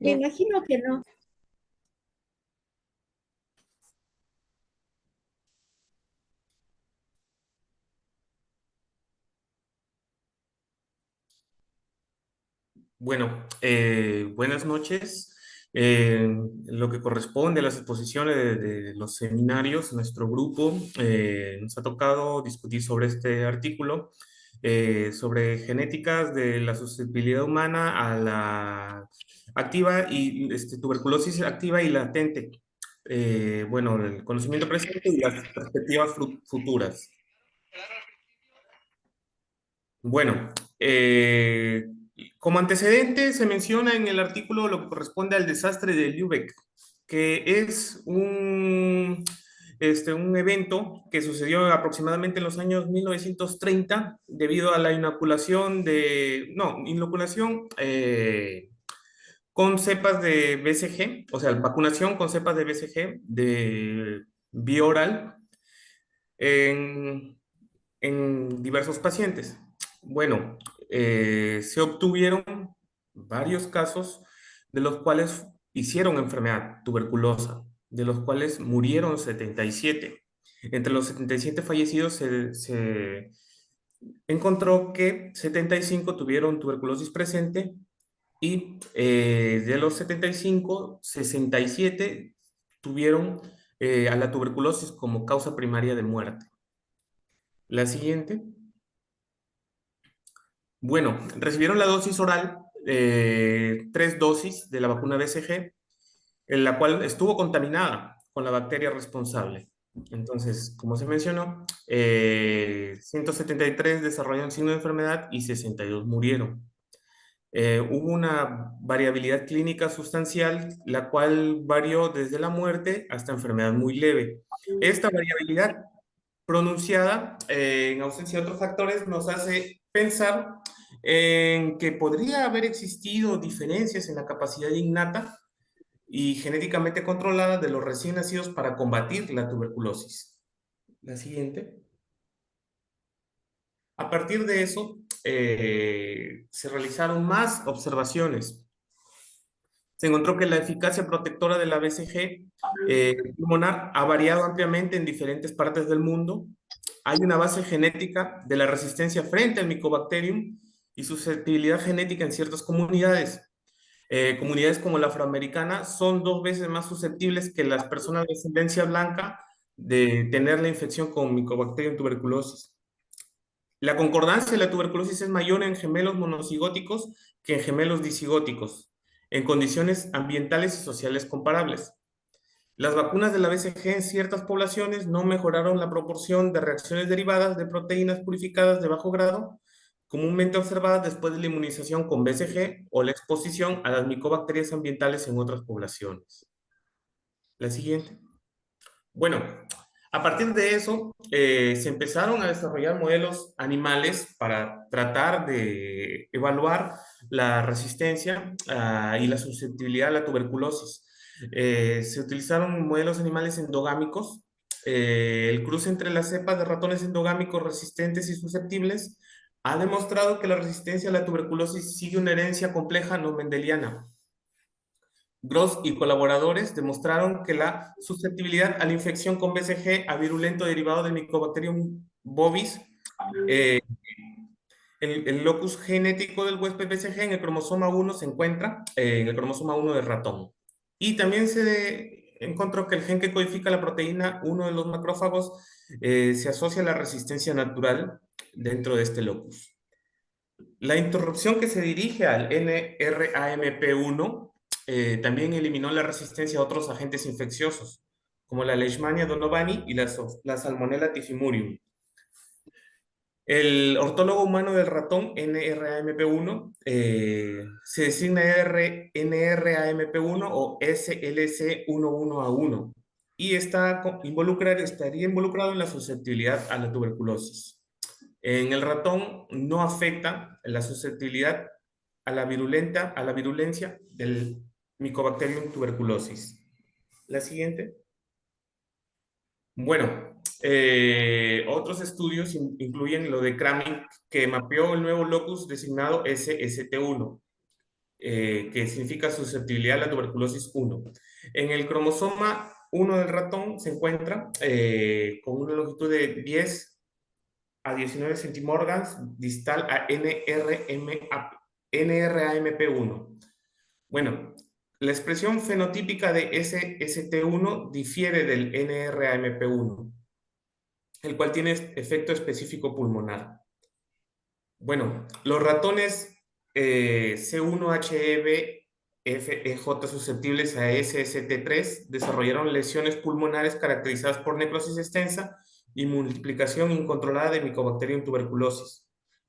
Me Ya. imagino que no. Bueno, buenas noches. Lo que corresponde a las exposiciones de los seminarios, nuestro grupo nos ha tocado discutir sobre este artículo, sobre genéticas de la susceptibilidad humana a la activa y tuberculosis activa y latente. Bueno, el conocimiento presente y las perspectivas futuras. Bueno, como antecedente se menciona en el artículo lo que corresponde al desastre de Lübeck, que es un evento que sucedió aproximadamente en los años 1930 debido a la inoculación con cepas de BCG, o sea, vacunación con cepas de BCG de vía oral en, en diversos pacientes. Bueno, se obtuvieron varios casos de los cuales hicieron enfermedad tuberculosa, de los cuales murieron 77. Entre los 77 fallecidos se encontró que 75 tuvieron tuberculosis presente y de los 75, 67 tuvieron a la tuberculosis como causa primaria de muerte. La siguiente. Bueno, recibieron la dosis oral, 3 dosis de la vacuna BCG, en la cual estuvo contaminada con la bacteria responsable. Entonces, como se mencionó, 173 desarrollaron signo de enfermedad y 62 murieron. Hubo una variabilidad clínica sustancial, la cual varió desde la muerte hasta enfermedad muy leve. Esta variabilidad pronunciada, en ausencia de otros factores, nos hace pensar en que podría haber existido diferencias en la capacidad innata y genéticamente controlada de los recién nacidos para combatir la tuberculosis. La siguiente. A partir de eso, se realizaron más observaciones. Se encontró que la eficacia protectora de la BCG pulmonar ha variado ampliamente en diferentes partes del mundo. Hay una base genética de la resistencia frente al Mycobacterium y susceptibilidad genética en ciertas comunidades. Comunidades como la afroamericana son 2 veces más susceptibles que las personas de ascendencia blanca de tener la infección con Mycobacterium tuberculosis. La concordancia de la tuberculosis es mayor en gemelos monocigóticos que en gemelos disigóticos, en condiciones ambientales y sociales comparables. Las vacunas de la BCG en ciertas poblaciones no mejoraron la proporción de reacciones derivadas de proteínas purificadas de bajo grado, comúnmente observadas después de la inmunización con BCG o la exposición a las micobacterias ambientales en otras poblaciones. La siguiente. Bueno, a partir de eso, se empezaron a desarrollar modelos animales para tratar de evaluar la resistencia y la susceptibilidad a la tuberculosis. Se utilizaron modelos animales endogámicos. El cruce entre las cepas de ratones endogámicos resistentes y susceptibles ha demostrado que la resistencia a la tuberculosis sigue una herencia compleja no mendeliana. Gross y colaboradores demostraron que la susceptibilidad a la infección con BCG a virulento derivado del Mycobacterium bovis, eh, el locus genético del huésped BCG en el cromosoma 1 se encuentra en el cromosoma 1 del ratón. Y también encontró que el gen que codifica la proteína 1 de los macrófagos se asocia a la resistencia natural dentro de este locus. La interrupción que se dirige al NRAMP1 también eliminó la resistencia a otros agentes infecciosos, como la Leishmania donovani y la Salmonella typhimurium. El ortólogo humano del ratón NRAMP1 se designa NRAMP1 o SLC11A1 y estaría involucrado en la susceptibilidad a la tuberculosis. En el ratón no afecta la susceptibilidad a la virulencia del Mycobacterium tuberculosis. La siguiente. Bueno, otros estudios incluyen lo de Cramming, que mapeó el nuevo locus designado SST1. que significa susceptibilidad a la tuberculosis 1. En el cromosoma 1 del ratón se encuentra con una longitud de 10 a 19 centimorgans distal a NRAMP1. Bueno, la expresión fenotípica de SST1 difiere del NRAMP1, el cual tiene efecto específico pulmonar. Bueno, los ratones C1HEB FEJ susceptibles a SST3 desarrollaron lesiones pulmonares caracterizadas por necrosis extensa y multiplicación incontrolada de Mycobacterium tuberculosis,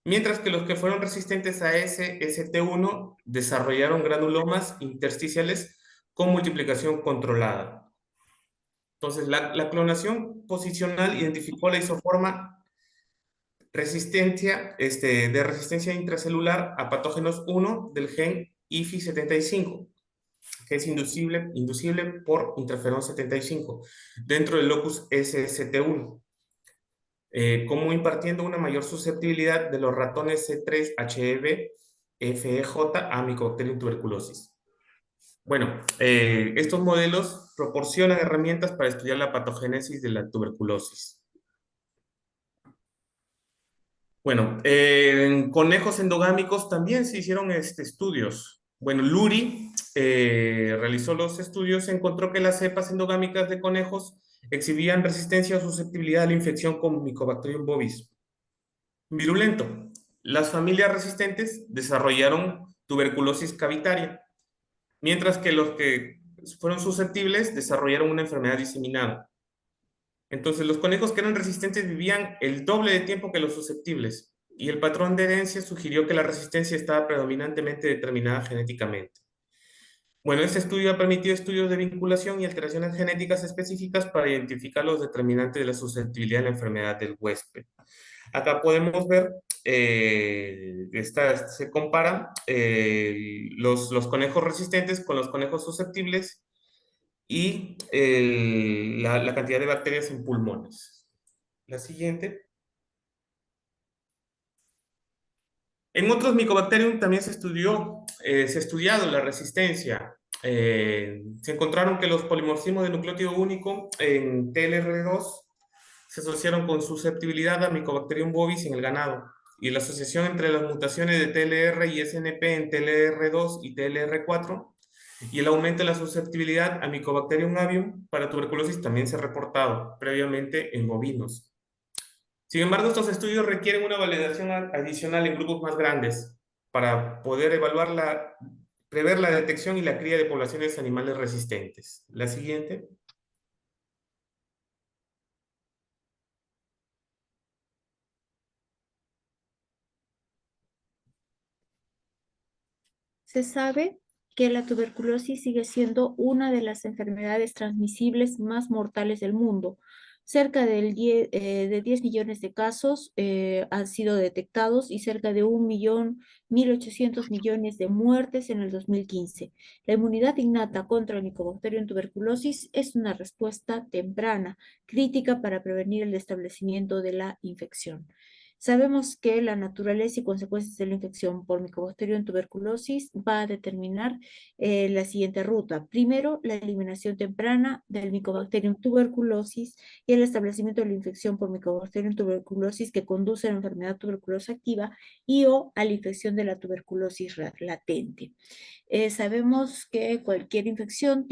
mientras que los que fueron resistentes a SST1 desarrollaron granulomas intersticiales con multiplicación controlada. Entonces, la clonación posicional identificó la isoforma de resistencia intracelular a patógenos 1 del gen IFI75, que es inducible por interferón 75, dentro del locus SST1, como impartiendo una mayor susceptibilidad de los ratones C3HEB FEJ a Mycobacterium tuberculosis. Bueno, estos modelos proporcionan herramientas para estudiar la patogénesis de la tuberculosis. Bueno, en conejos endogámicos también se hicieron estudios. Bueno, Lurie realizó los estudios, encontró que las cepas endogámicas de conejos exhibían resistencia o susceptibilidad a la infección con Mycobacterium bovis virulento. Las familias resistentes desarrollaron tuberculosis cavitaria, mientras que los que fueron susceptibles desarrollaron una enfermedad diseminada. Entonces, los conejos que eran resistentes vivían el doble de tiempo que los susceptibles, y el patrón de herencia sugirió que la resistencia estaba predominantemente determinada genéticamente. Bueno, este estudio ha permitido estudios de vinculación y alteraciones genéticas específicas para identificar los determinantes de la susceptibilidad a la enfermedad del huésped. Acá podemos ver, se comparan los conejos resistentes con los conejos susceptibles y la cantidad de bacterias en pulmones. La siguiente. En otros Mycobacterium también se ha estudiado la resistencia. Se encontraron que los polimorfismos de nucleótido único en TLR2 se asociaron con susceptibilidad a Mycobacterium bovis en el ganado, y la asociación entre las mutaciones de TLR y SNP en TLR2 y TLR4 y el aumento de la susceptibilidad a Mycobacterium avium para tuberculosis también se ha reportado previamente en bovinos. Sin embargo, estos estudios requieren una validación adicional en grupos más grandes para poder prever la detección y la cría de poblaciones animales resistentes. La siguiente. Se sabe que la tuberculosis sigue siendo una de las enfermedades transmisibles más mortales del mundo. Cerca de 10 millones de casos han sido detectados y cerca de 1.800.000.000 de muertes en el 2015. La inmunidad innata contra el Mycobacterium tuberculosis es una respuesta temprana, crítica para prevenir el establecimiento de la infección. Sabemos que la naturaleza y consecuencias de la infección por Mycobacterium tuberculosis va a determinar la siguiente ruta. Primero, la eliminación temprana del Mycobacterium tuberculosis y el establecimiento de la infección por Mycobacterium tuberculosis que conduce a la enfermedad tuberculosa activa y o a la infección de la tuberculosis latente. Sabemos que cualquier infección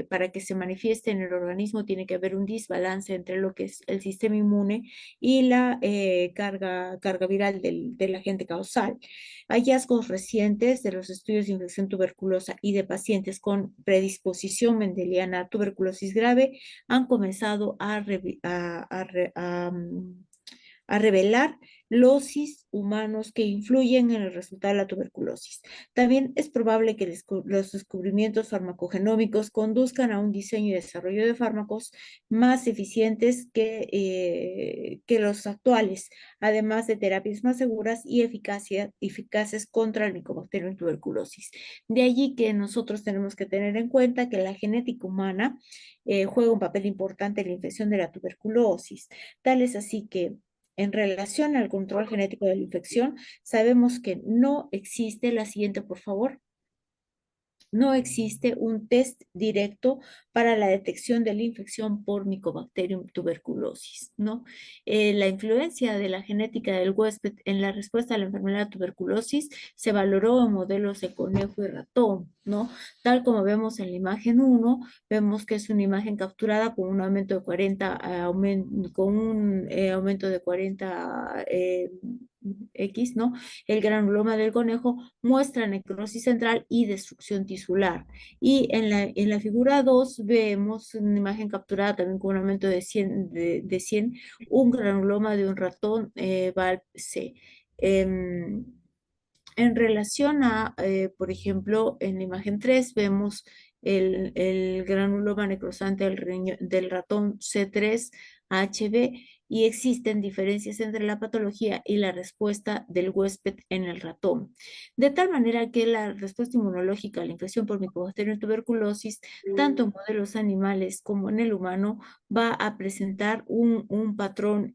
para que se manifieste en el organismo, tiene que haber un desbalance entre lo que es el sistema inmune y la carga viral del agente causal. Hallazgos recientes de los estudios de infección tuberculosa y de pacientes con predisposición mendeliana a tuberculosis grave han comenzado a revelar losis humanos que influyen en el resultado de la tuberculosis. También es probable que los descubrimientos farmacogenómicos conduzcan a un diseño y desarrollo de fármacos más eficientes que los actuales, además de terapias más seguras y eficaces contra el Mycobacterium tuberculosis. De allí que nosotros tenemos que tener en cuenta que la genética humana juega un papel importante en la infección de la tuberculosis. Tal es así que en relación al control genético de la infección, sabemos que no existe, la siguiente, por favor. No existe un test directo para la detección de la infección por Mycobacterium tuberculosis, ¿no? La influencia de la genética del huésped en la respuesta a la enfermedad de tuberculosis se valoró en modelos de conejo y ratón, ¿no? Tal como vemos en la imagen 1, vemos que es una imagen capturada con un aumento de 40, con un aumento de 40 X, ¿no? El granuloma del conejo muestra necrosis central y destrucción tisular. Y en la figura 2 vemos una imagen capturada también con un aumento de 100, de 100 un granuloma de un ratón VALP-C. En relación a, por ejemplo, en la imagen 3 vemos el granuloma necrosante del ratón C3HB y existen diferencias entre la patología y la respuesta del huésped en el ratón. De tal manera que la respuesta inmunológica a la infección por Mycobacterium tuberculosis, tanto en modelos animales como en el humano, va a presentar un patrón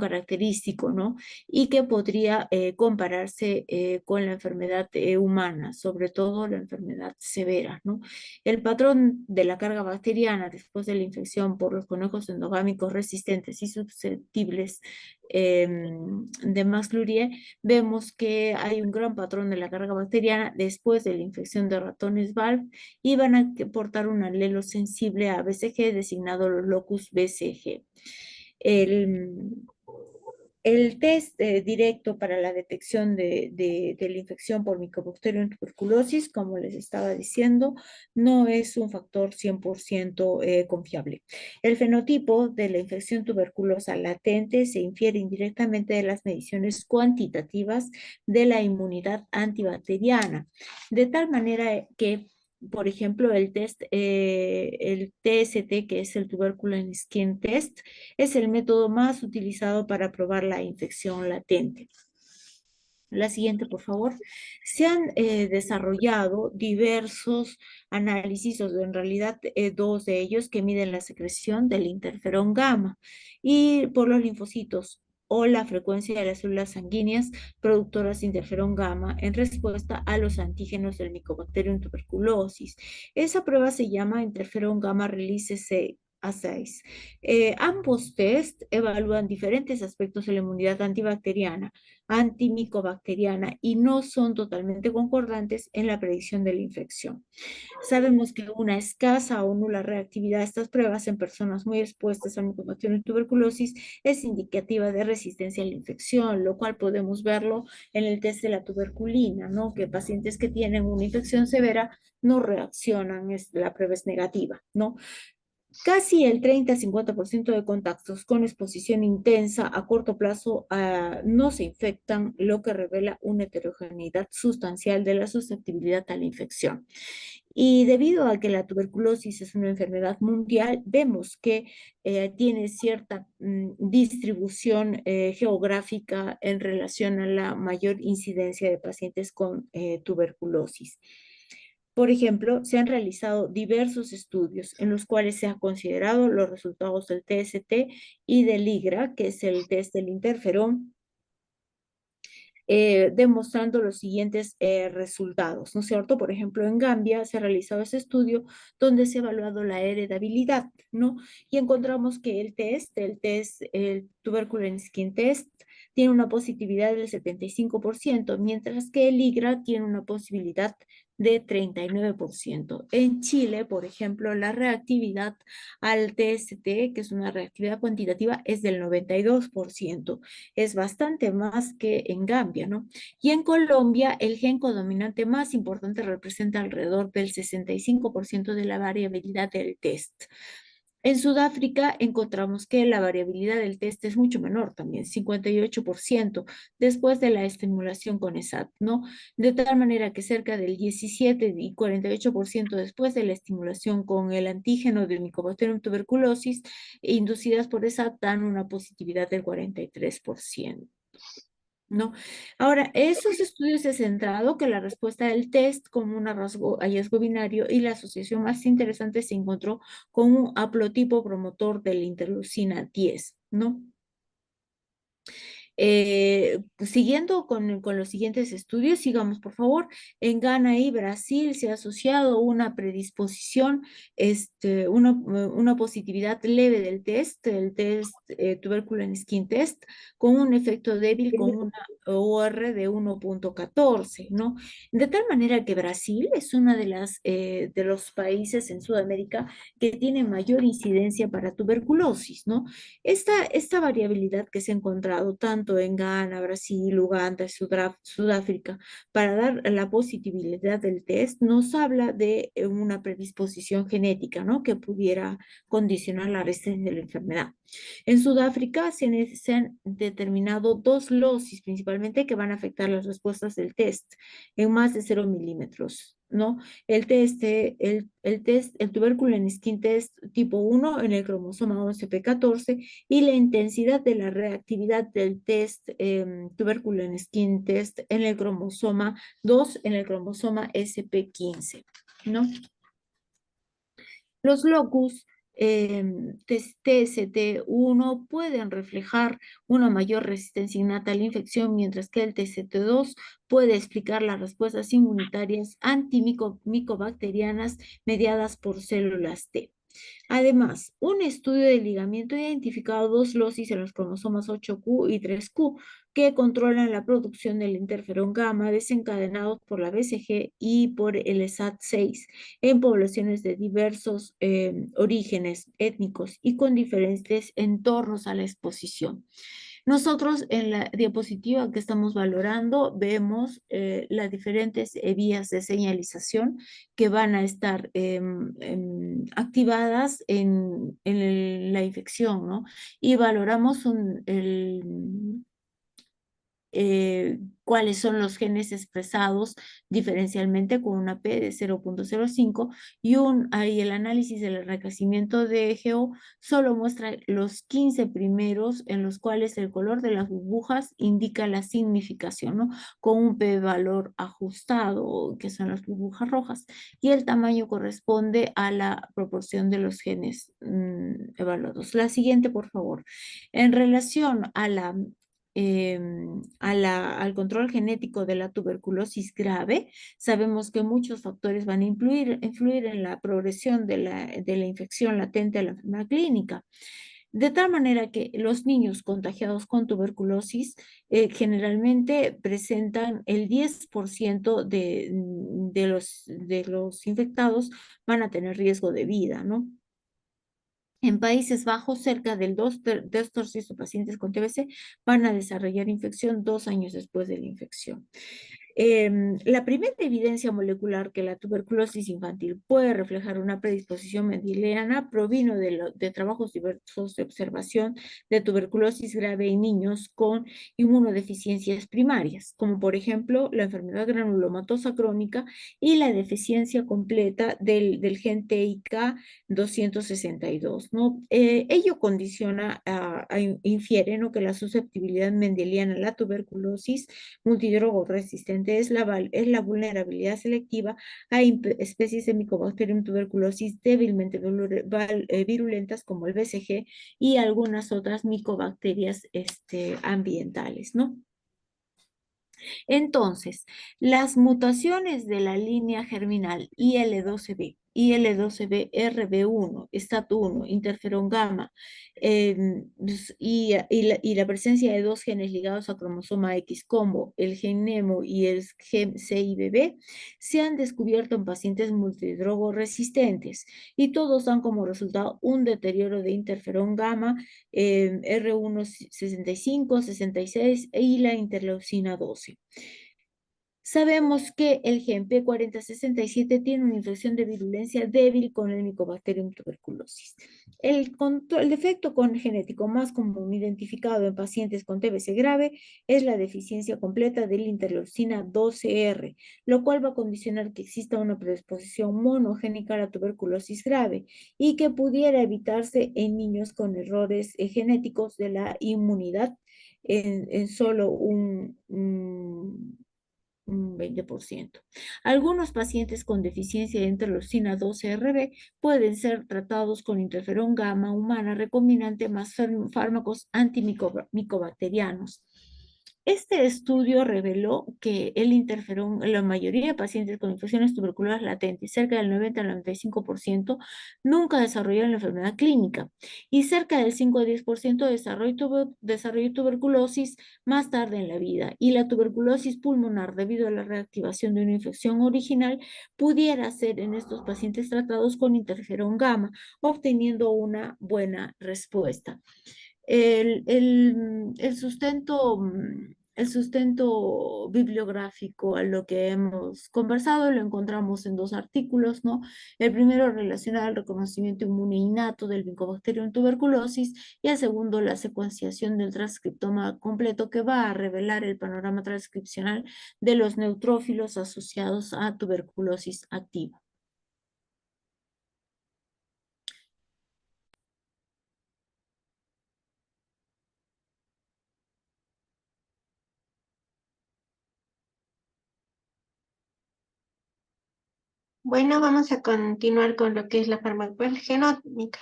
característico, ¿no? Y que podría compararse con la enfermedad humana, sobre todo la enfermedad severa, ¿no? El patrón de la carga bacteriana después de la infección por los conejos endogámicos resistentes y susceptibles de Max Lurie, vemos que hay un gran patrón de la carga bacteriana después de la infección de ratones VALP y van a portar un alelo sensible a BCG designado locus BCG. El test directo para la detección de la infección por Mycobacterium tuberculosis, como les estaba diciendo, no es un factor 100% confiable. El fenotipo de la infección tuberculosa latente se infiere indirectamente de las mediciones cuantitativas de la inmunidad antibacteriana, de tal manera que por ejemplo, el TST, que es el Tuberculin Skin Test, es el método más utilizado para probar la infección latente. La siguiente, por favor. Se han desarrollado diversos análisis, o en realidad dos de ellos, que miden la secreción del interferón gamma y por los linfocitos o la frecuencia de las células sanguíneas productoras de interferón gamma en respuesta a los antígenos del Mycobacterium tuberculosis. Esa prueba se llama interferón gamma release assays. Ambos test evalúan diferentes aspectos de la inmunidad antibacteriana, antimicobacteriana y no son totalmente concordantes en la predicción de la infección. Sabemos que una escasa o nula reactividad de estas pruebas en personas muy expuestas a Mycobacterium tuberculosis es indicativa de resistencia a la infección, lo cual podemos verlo en el test de la tuberculina, ¿no? Que pacientes que tienen una infección severa no reaccionan, la prueba es negativa, ¿no? Casi el 30-50% de contactos con exposición intensa a corto plazo no se infectan, lo que revela una heterogeneidad sustancial de la susceptibilidad a la infección. Y debido a que la tuberculosis es una enfermedad mundial, vemos que tiene cierta distribución geográfica en relación a la mayor incidencia de pacientes con tuberculosis. Por ejemplo, se han realizado diversos estudios en los cuales se han considerado los resultados del TST y del IGRA, que es el test del interferón, demostrando los siguientes resultados, ¿no es cierto? Por ejemplo, en Gambia se ha realizado ese estudio donde se ha evaluado la heredabilidad, ¿no? Y encontramos que el Tuberculin Skin Test, tiene una positividad del 75%, mientras que el IGRA tiene una posibilidad de 39%. En Chile, por ejemplo, la reactividad al TST, que es una reactividad cuantitativa, es del 92%. Es bastante más que en Gambia, ¿no? Y en Colombia, el gen codominante más importante representa alrededor del 65% de la variabilidad del test. En Sudáfrica encontramos que la variabilidad del test es mucho menor también, 58% después de la estimulación con ESAT, ¿no? De tal manera que cerca del 17 y 48% después de la estimulación con el antígeno de Mycobacterium tuberculosis inducidas por ESAT dan una positividad del 43%. ¿No? Ahora, esos estudios se han centrado que la respuesta del test como un hallazgo binario y la asociación más interesante se encontró con un haplotipo promotor de la interleucina 10, ¿no? Siguiendo con los siguientes estudios, sigamos por favor. En Ghana y Brasil se ha asociado una predisposición, una positividad leve del test, el test Tuberculin Skin Test, con un efecto débil con una OR de 1.14, ¿no? De tal manera que Brasil es una de los países en Sudamérica que tiene mayor incidencia para tuberculosis, ¿no? Esta variabilidad que se ha encontrado tanto en Ghana, Brasil, Uganda, Sudáfrica, para dar la positividad del test, nos habla de una predisposición genética, ¿no? Que pudiera condicionar la resistencia de la enfermedad. En Sudáfrica se han determinado dos losis principalmente que van a afectar las respuestas del test en más de 0 milímetros, ¿no? El Tuberculin Skin Test tipo 1 en el cromosoma 11p14 y la intensidad de la reactividad del test Tuberculin Skin Test en el cromosoma 2 en el cromosoma SP15, ¿no? Los locus TST1 pueden reflejar una mayor resistencia innata a la infección, mientras que el TST2 puede explicar las respuestas inmunitarias antimicobacterianas mediadas por células T. Además, un estudio de ligamiento ha identificado dos losis en los cromosomas 8q y 3q que controlan la producción del interferón gamma desencadenados por la BCG y por el SAT6 en poblaciones de diversos orígenes étnicos y con diferentes entornos a la exposición. Nosotros en la diapositiva que estamos valorando vemos las diferentes vías de señalización que van a estar activadas en la infección, ¿no? Y valoramos cuáles son los genes expresados diferencialmente con una P de 0.05 y ahí el análisis del enriquecimiento de EGO solo muestra los 15 primeros en los cuales el color de las burbujas indica la significación, ¿no? Con un P valor ajustado, que son las burbujas rojas, y el tamaño corresponde a la proporción de los genes evaluados. La siguiente, por favor. En relación a al control genético de la tuberculosis grave, sabemos que muchos factores van a influir en la progresión de la infección latente a la enfermedad clínica. De tal manera que los niños contagiados con tuberculosis generalmente presentan el 10% de los infectados van a tener riesgo de vida, ¿no? En Países Bajos, cerca del 2% de pacientes con TBC van a desarrollar infección 2 años después de la infección. La primera evidencia molecular que la tuberculosis infantil puede reflejar una predisposición mendeliana provino de trabajos diversos de observación de tuberculosis grave en niños con inmunodeficiencias primarias, como por ejemplo la enfermedad granulomatosa crónica y la deficiencia completa del gen TIK 262, ¿no? Ello condiciona, infiere, ¿no? Que la susceptibilidad mendeliana a la tuberculosis multidrogo resistente es la vulnerabilidad selectiva a especies de Mycobacterium tuberculosis débilmente virulentas como el BCG y algunas otras micobacterias ambientales, ¿no? Entonces, las mutaciones de la línea germinal IL12B, IL12B, RB1, STAT1, interferón gamma y la presencia de dos genes ligados a cromosoma X como el gen NEMO y el gen CIBB se han descubierto en pacientes multidrogo resistentes y todos dan como resultado un deterioro de interferón gamma R1 65, 66 y la interleucina 12. Sabemos que el gen P4067 tiene una infección de virulencia débil con el Mycobacterium tuberculosis. El defecto genético más común identificado en pacientes con TBC grave es la deficiencia completa de la interleucina 12R, lo cual va a condicionar que exista una predisposición monogénica a la tuberculosis grave y que pudiera evitarse en niños con errores genéticos de la inmunidad en solo un 20%. Algunos pacientes con deficiencia de interleucina 12RB pueden ser tratados con interferón gamma humana recombinante más fármacos antimicobacterianos. Este estudio reveló que el interferón en la mayoría de pacientes con infecciones tuberculosas latentes, cerca del 90 al 95%, nunca desarrollaron la enfermedad clínica y cerca del 5 a 10% desarrolló tuberculosis más tarde en la vida. Y la tuberculosis pulmonar, debido a la reactivación de una infección original, pudiera ser en estos pacientes tratados con interferón gamma, obteniendo una buena respuesta. El sustento bibliográfico a lo que hemos conversado lo encontramos en dos artículos, ¿no? El primero relacionado al reconocimiento inmune innato del Mycobacterium tuberculosis y el segundo la secuenciación del transcriptoma completo que va a revelar el panorama transcripcional de los neutrófilos asociados a tuberculosis activa. Bueno, vamos a continuar con lo que es la farmacogenómica.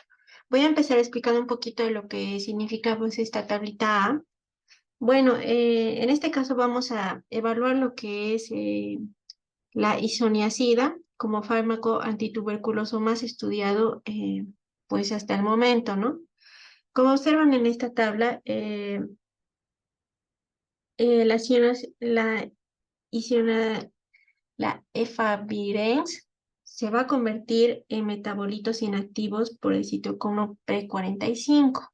Voy a empezar explicando un poquito de lo que significa pues, esta tablita A. Bueno, en este caso vamos a evaluar lo que es la isoniazida como fármaco antituberculoso más estudiado pues hasta el momento, ¿no? Como observan en esta tabla, la isoniazida la efavirenz se va a convertir en metabolitos inactivos por el citocromo P45.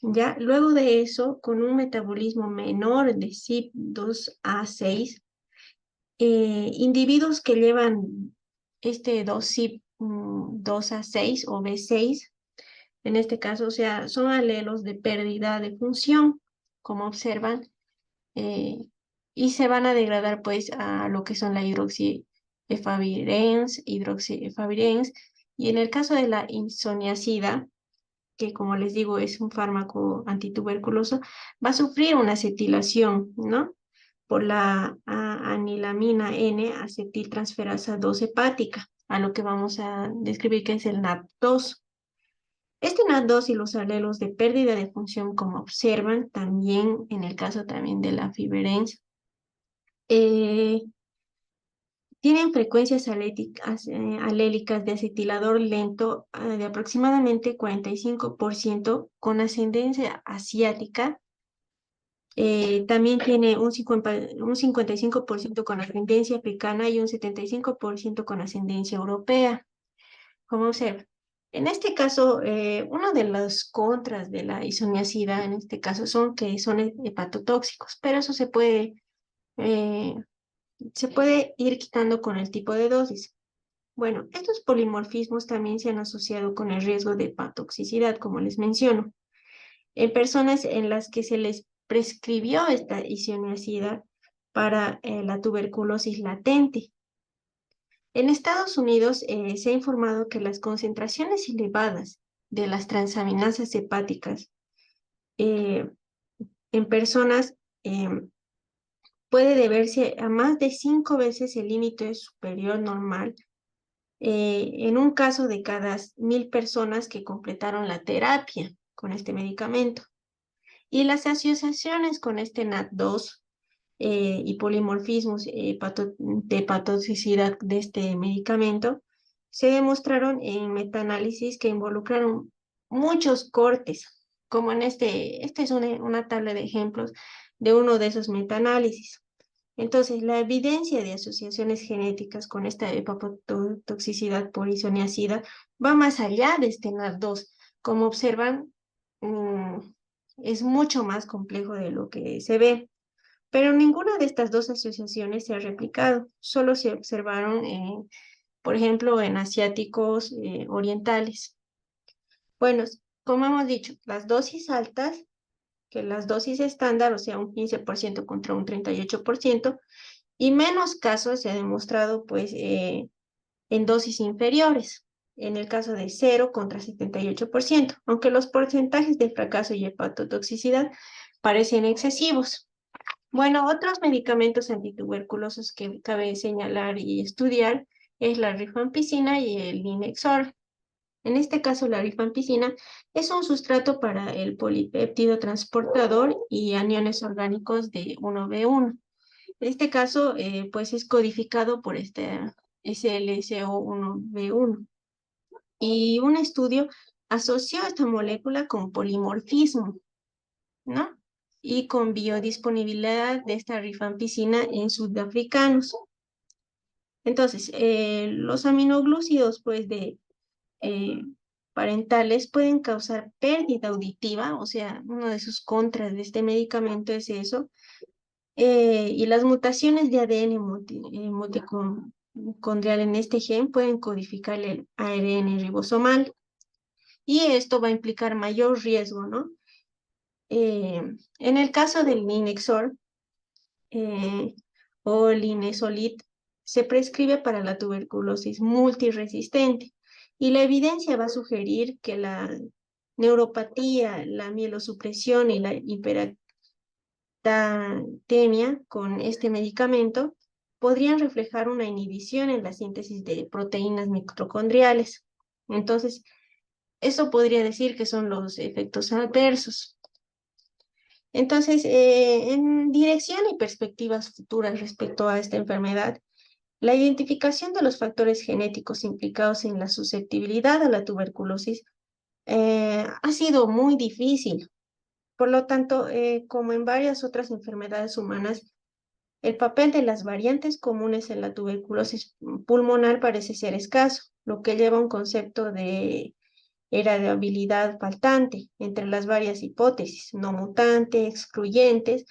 Ya, luego de eso, con un metabolismo menor de CYP2A6, individuos que llevan este 2CYP2A6 o B6, en este caso, o sea, son alelos de pérdida de función, como observan, eh, y se van a degradar pues a lo que son la hidroxiefavirenz, y en el caso de la isoniazida, que como les digo es un fármaco antituberculoso, va a sufrir una acetilación, ¿no? Por la anilamina N-acetiltransferasa 2 hepática, a lo que vamos a describir que es el NAT2. Este NAT2 y los alelos de pérdida de función, como observan, también en el caso también de la fiberenz, eh, tienen frecuencias alélicas de acetilador lento de aproximadamente 45% con ascendencia asiática. También tiene un 55% con ascendencia africana y un 75% con ascendencia europea. Como observa. En este caso, una de las contras de la isoniazida, en este caso, son que son hepatotóxicos, pero eso eh, se puede ir quitando con el tipo de dosis. Bueno, estos polimorfismos también se han asociado con el riesgo de hepatotoxicidad, como les menciono. En personas en las que se les prescribió esta isoniazida para la tuberculosis latente. En Estados Unidos se ha informado que las concentraciones elevadas de las transaminasas hepáticas eh, en personas puede deberse a más de 5 veces el límite superior normal en un caso de cada 1000 personas que completaron la terapia con este medicamento. Y las asociaciones con este NAT2 y polimorfismos de hepatotoxicidad de este medicamento se demostraron en metaanálisis que involucraron muchos cortes, como en esta es una tabla de ejemplos de uno de esos metaanálisis. Entonces, la evidencia de asociaciones genéticas con esta hepatotoxicidad por isoniazida va más allá de este NAT2. Como observan, es mucho más complejo de lo que se ve. Pero ninguna de estas dos asociaciones se ha replicado, solo se observaron, por ejemplo, en asiáticos orientales. Bueno, como hemos dicho, las dosis altas, que las dosis estándar, o sea, un 15% contra un 38%, y menos casos se ha demostrado, pues, en dosis inferiores, en el caso de 0 contra 78%, aunque los porcentajes de fracaso y hepatotoxicidad parecen excesivos. Bueno, otros medicamentos antituberculosos que cabe señalar y estudiar es la rifampicina y el Linexor. En este caso, la rifampicina es un sustrato para el polipéptido transportador y aniones orgánicos de 1B1. En este caso, pues es codificado por este SLCO1B1. Y un estudio asoció esta molécula con polimorfismo, ¿no? Y con biodisponibilidad de esta rifampicina en sudafricanos. Entonces, los aminoglúcidos, pues, eh, parentales pueden causar pérdida auditiva, o sea, uno de sus contras de este medicamento es eso, y las mutaciones de ADN multicondrial en este gen pueden codificar el ARN ribosomal, y esto va a implicar mayor riesgo, ¿no? En el caso del Linexor o Linezolid, se prescribe para la tuberculosis multiresistente, y la evidencia va a sugerir que la neuropatía, la mielosupresión y la hiperatemia con este medicamento podrían reflejar una inhibición en la síntesis de proteínas mitocondriales. Entonces, eso podría decir que son los efectos adversos. Entonces, en dirección y perspectivas futuras respecto a esta enfermedad, la identificación de los factores genéticos implicados en la susceptibilidad a la tuberculosis ha sido muy difícil. Por lo tanto, como en varias otras enfermedades humanas, el papel de las variantes comunes en la tuberculosis pulmonar parece ser escaso, lo que lleva a un concepto de heredabilidad faltante entre las varias hipótesis no mutante, excluyentes,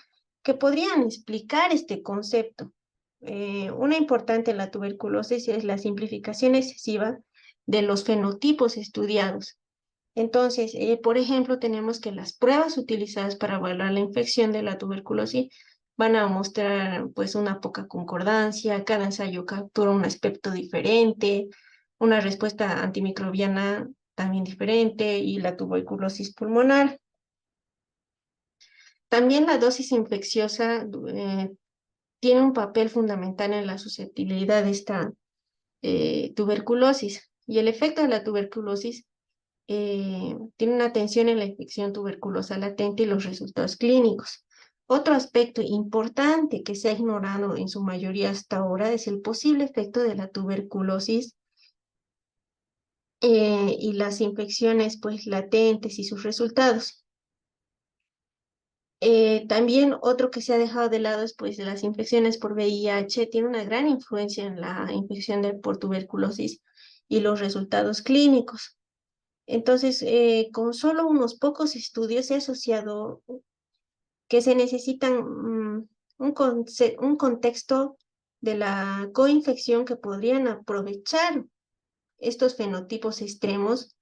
que podrían explicar este concepto. Una importante en la tuberculosis es la simplificación excesiva de los fenotipos estudiados. Entonces, por ejemplo, tenemos que las pruebas utilizadas para evaluar la infección de la tuberculosis van a mostrar pues una poca concordancia, cada ensayo captura un aspecto diferente, una respuesta antimicrobiana también diferente, y la tuberculosis pulmonar. También la dosis infecciosa tiene un papel fundamental en la susceptibilidad de esta tuberculosis, y el efecto de la tuberculosis tiene una atención en la infección tuberculosa latente y los resultados clínicos. Otro aspecto importante que se ha ignorado en su mayoría hasta ahora es el posible efecto de la tuberculosis y las infecciones pues latentes y sus resultados. También otro que se ha dejado de lado es pues las infecciones por VIH, tiene una gran influencia en la infección por tuberculosis y los resultados clínicos. Entonces, con solo unos pocos estudios se ha asociado que se necesitan un contexto de la coinfección que podrían aprovechar estos fenotipos extremos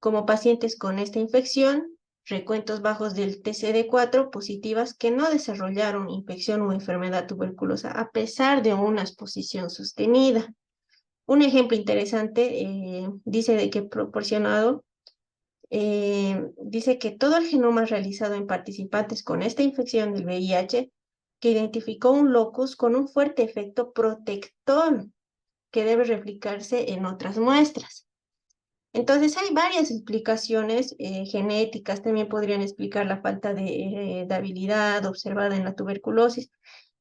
como pacientes con esta infección, recuentos bajos del TCD4 positivas que no desarrollaron infección o enfermedad tuberculosa a pesar de una exposición sostenida. Un ejemplo interesante dice de que proporcionado dice que todo el genoma realizado en participantes con esta infección del VIH que identificó un locus con un fuerte efecto protector que debe replicarse en otras muestras. Entonces hay varias explicaciones genéticas, también podrían explicar la falta de heredabilidad observada en la tuberculosis,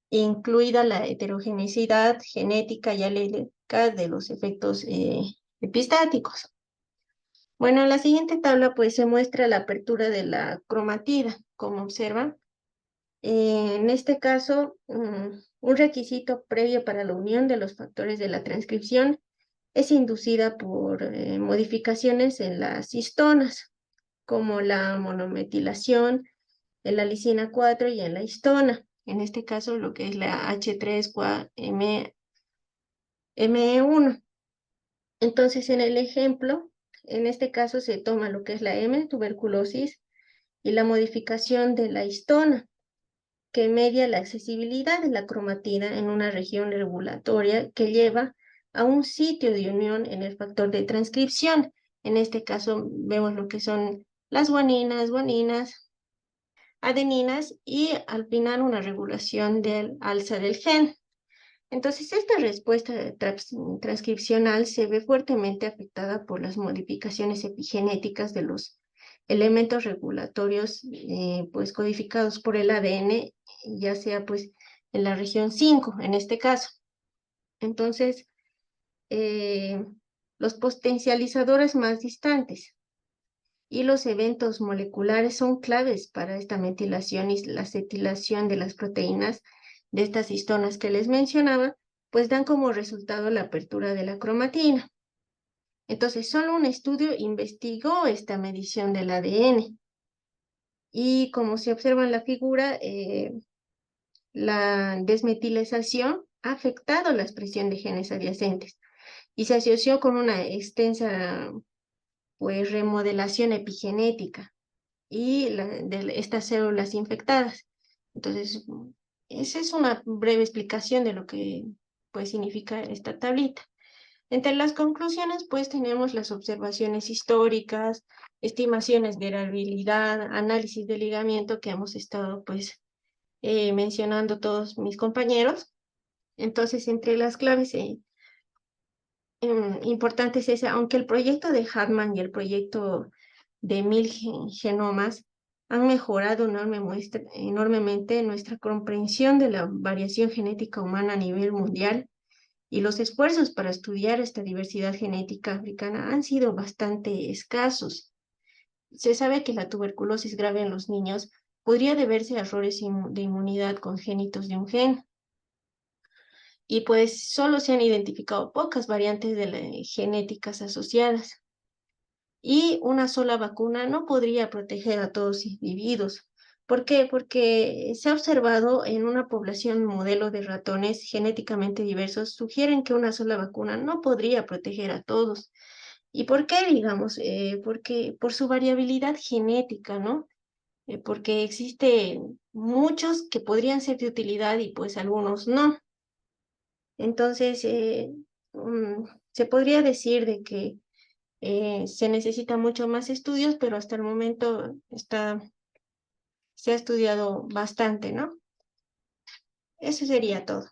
incluida la heterogeneidad genética y alélica de los efectos epistáticos. Bueno, en la siguiente tabla pues se muestra la apertura de la cromatida, como observan. En este caso, un requisito previo para la unión de los factores de la transcripción es inducida por modificaciones en las histonas, como la monometilación, en la lisina 4 y en la histona. En este caso, lo que es la H3-ME1. Entonces, en el ejemplo, en este caso se toma lo que es la M, tuberculosis, y la modificación de la histona, que media la accesibilidad de la cromatida en una región regulatoria que lleva a un sitio de unión en el factor de transcripción. En este caso vemos lo que son las guaninas, adeninas y al final una regulación del alza del gen. Entonces, esta respuesta transcripcional se ve fuertemente afectada por las modificaciones epigenéticas de los elementos regulatorios pues codificados por el ADN, ya sea pues en la región 5, en este caso. Entonces, los potencializadores más distantes y los eventos moleculares son claves para esta metilación y la acetilación de las proteínas de estas histonas que les mencionaba, pues dan como resultado la apertura de la cromatina. Entonces, solo un estudio investigó esta medición del ADN. Y como se observa en la figura, la desmetilización ha afectado la expresión de genes adyacentes y se asoció con una extensa pues, remodelación epigenética y de estas células infectadas. Entonces, esa es una breve explicación de lo que pues, significa esta tablita. Entre las conclusiones, pues tenemos las observaciones históricas, estimaciones de heredabilidad, análisis de ligamiento que hemos estado pues mencionando todos mis compañeros. Entonces, entre las claves importantes es, aunque el proyecto de Hartman y el proyecto de 1000 genomas han mejorado enormemente nuestra comprensión de la variación genética humana a nivel mundial, y los esfuerzos para estudiar esta diversidad genética africana han sido bastante escasos. Se sabe que la tuberculosis grave en los niños podría deberse a errores de inmunidad congénitos de un gen, y pues solo se han identificado pocas variantes genéticas asociadas. Y una sola vacuna no podría proteger a todos los individuos. ¿Por qué? Porque se ha observado en una población modelo de ratones genéticamente diversos, sugieren que una sola vacuna no podría proteger a todos. ¿Y por qué, digamos? Porque por su variabilidad genética, ¿no? Porque existen muchos que podrían ser de utilidad y pues algunos no. Entonces, se podría decir de que se necesita mucho más estudios, pero hasta el momento se ha estudiado bastante, ¿no? Eso sería todo.